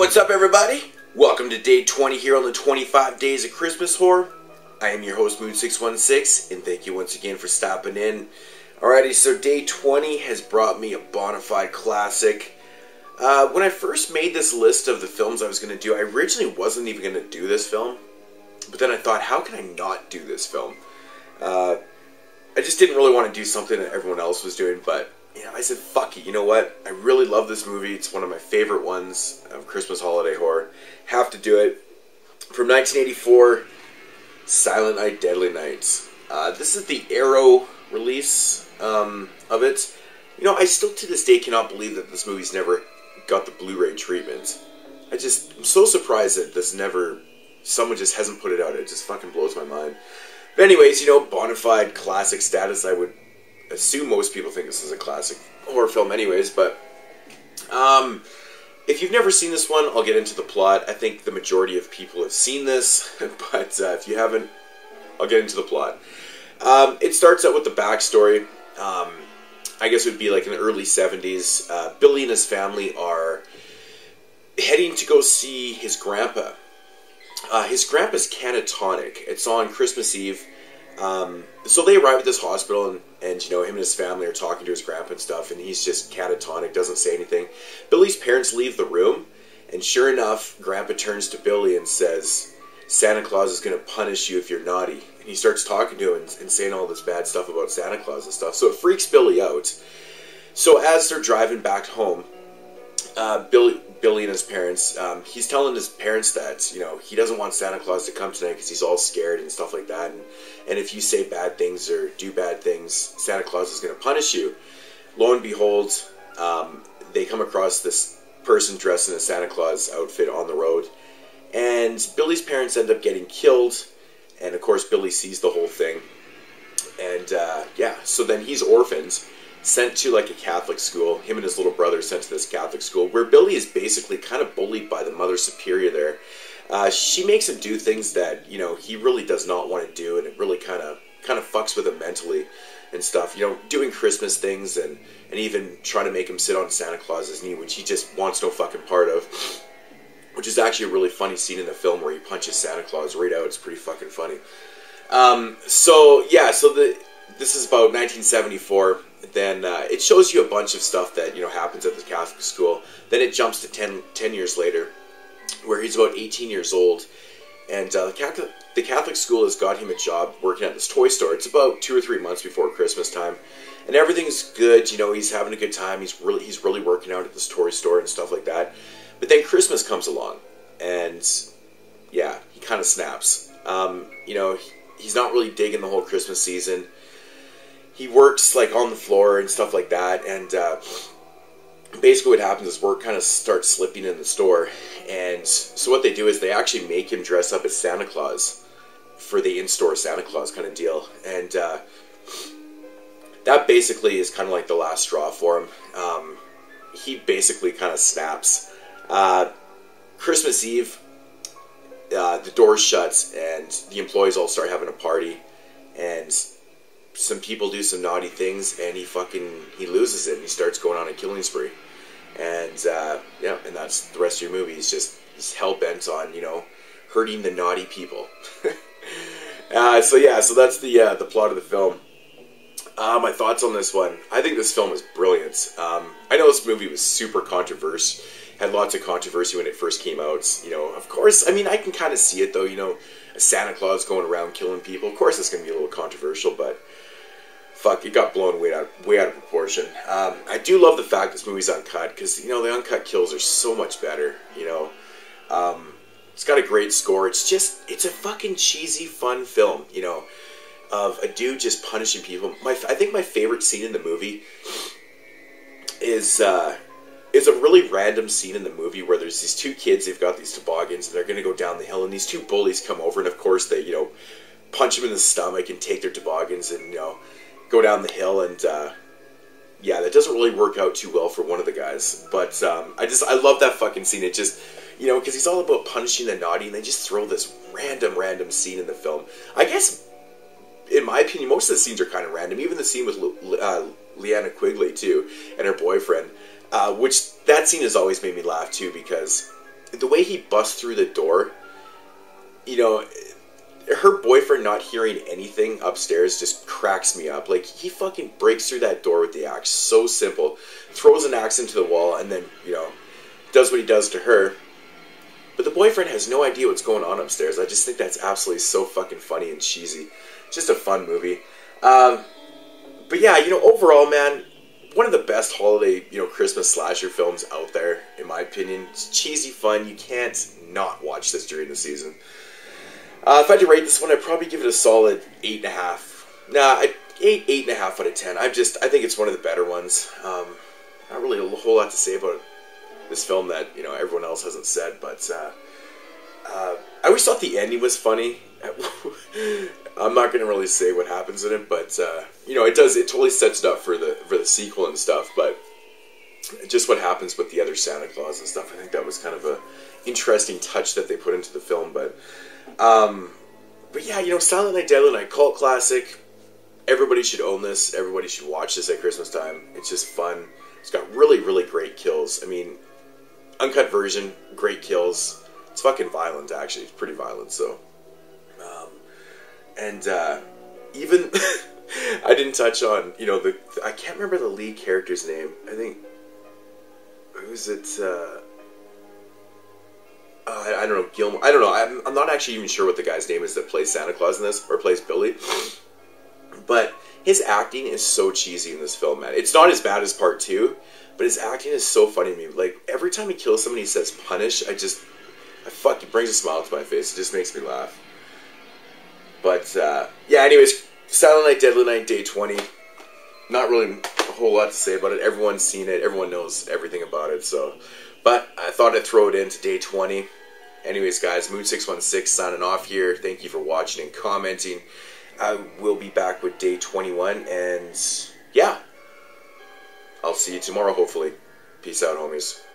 What's up, everybody? Welcome to day 20 here on the 25 Days of Christmas Horror. I am your host, Mood616, and thank you once again for stopping in. Alrighty, so day 20 has brought me a bona fide classic. When I first made this list of the films I was going to do, I originally wasn't even going to do this film. But then I thought, how can I not do this film? I just didn't really want to do something that everyone else was doing, but I said, fuck it, you know what? I really love this movie. It's one of my favorite ones of Christmas holiday horror. Have to do it. From 1984, Silent Night, Deadly Night. This is the Arrow release of it. I still to this day cannot believe that this movie's never got the Blu-ray treatment. I'm so surprised that someone just hasn't put it out. It just fucking blows my mind. But anyways, bona fide classic status. I would assume most people think this is a classic horror film anyways, but if you've never seen this one, I'll get into the plot. I think the majority of people have seen this, but if you haven't, I'll get into the plot. It starts out with the backstory. I guess it would be like in the early 70s. Billy and his family are heading to go see his grandpa. His grandpa's catatonic. It's on Christmas Eve. So they arrive at this hospital, and him and his family are talking to his grandpa and stuff, and he's just catatonic, doesn't say anything. Billy's parents leave the room, and sure enough, Grandpa turns to Billy and says, Santa Claus is going to punish you if you're naughty. And he starts talking to him and saying all this bad stuff about Santa Claus and stuff, so it freaks Billy out. So as they're driving back home, Billy and his parents, he's telling his parents that, he doesn't want Santa Claus to come tonight because he's all scared and stuff like that. And if you say bad things or do bad things, Santa Claus is going to punish you. Lo and behold, they come across this person dressed in a Santa Claus outfit on the road. And Billy's parents end up getting killed. And of course, Billy sees the whole thing. And so then he's orphaned, sent to like a Catholic school. Him and his little brother sent to this Catholic school where Billy is basically kind of bullied by the Mother Superior there. She makes him do things that he really does not want to do, and it really kind of fucks with him mentally and stuff. Doing Christmas things and even trying to make him sit on Santa Claus's knee, which he just wants no fucking part of. Which is actually a really funny scene in the film where he punches Santa Claus right out. It's pretty fucking funny. This is about 1974. Then it shows you a bunch of stuff that happens at the Catholic school. Then it jumps to 10 years later, where he's about 18 years old, and the Catholic school has got him a job working at this toy store. It's about 2 or 3 months before Christmas time, and everything's good. He's having a good time. He's really working out at this toy store and stuff like that. But then Christmas comes along, and he kind of snaps. He's not really digging the whole Christmas season. He works like on the floor and stuff like that, and basically what happens is work kind of starts slipping in the store. And so what they do is they actually make him dress up as Santa Claus for the in-store Santa Claus kind of deal. And that basically is kind of like the last straw for him. He basically kind of snaps. Christmas Eve, the door shuts and the employees all start having a party, and some people do some naughty things, and he loses it, and he starts going on a killing spree. And and that's the rest of your movie. He's hell-bent on hurting the naughty people. So that's the plot of the film. My thoughts on this one: I think this film is brilliant. I know this movie was super controversial, had lots of controversy when it first came out. Of course, I can kind of see it though. A Santa Claus going around killing people. Of course, it's going to be a little controversial, but fuck, it got blown way out of proportion. I do love the fact this movie's uncut, because the uncut kills are so much better. It's got a great score. It's a fucking cheesy, fun film. Of a dude just punishing people. I think my favorite scene in the movie is a really random scene in the movie where there's these two kids. They've got these toboggans, and they're going to go down the hill, and these two bullies come over, and of course they punch them in the stomach and take their toboggans and go down the hill. And that doesn't really work out too well for one of the guys, but I love that fucking scene. It just because he's all about punishing the naughty, and they just throw this random scene in the film. I guess in my opinion most of the scenes are kind of random, even the scene with Leanna Quigley too and her boyfriend, which that scene has always made me laugh too, because the way he busts through the door, you know, her boyfriend not hearing anything upstairs just cracks me up. Like, he fucking breaks through that door with the axe. So simple. Throws an axe into the wall and then, you know, does what he does to her. But the boyfriend has no idea what's going on upstairs. I just think that's absolutely so fucking funny and cheesy. Just a fun movie. But yeah, you know, overall, man, one of the best holiday, you know, Christmas slasher films out there, in my opinion. It's cheesy fun. You can't not watch this during the season. If I had to rate this one, I'd probably give it a solid 8.5. Nah, 8.5 out of 10. I think it's one of the better ones. Not really a whole lot to say about this film that, you know, everyone else hasn't said, but I always thought the ending was funny. I'm not going to really say what happens in it, but you know, it totally sets it up for the sequel and stuff. But just what happens with the other Santa Claus and stuff, I think that was kind of a interesting touch that they put into the film. But yeah, you know, Silent Night, Deadly Night, cult classic. Everybody should own this. Everybody should watch this at Christmas time. It's just fun. It's got really, really great kills. I mean, uncut version, great kills. It's fucking violent, actually. It's pretty violent, so. Even I didn't touch on, you know, I can't remember the lead character's name. I think, who is it? I don't know, Gilmore. I don't know. I'm not actually even sure what the guy's name is that plays Santa Claus in this, or plays Billy. But his acting is so cheesy in this film, man. It's not as bad as part 2, but his acting is so funny to me. Like, every time he kills somebody, he says punish. It brings a smile to my face. It just makes me laugh. But, yeah, anyways, Silent Night, Deadly Night, Day 20. Not really a whole lot to say about it. Everyone's seen it. Everyone knows everything about it, so. But I thought I'd throw it into Day 20. Anyways, guys, Moon616 signing off here. Thank you for watching and commenting. I will be back with Day 21, and yeah, I'll see you tomorrow, hopefully. Peace out, homies.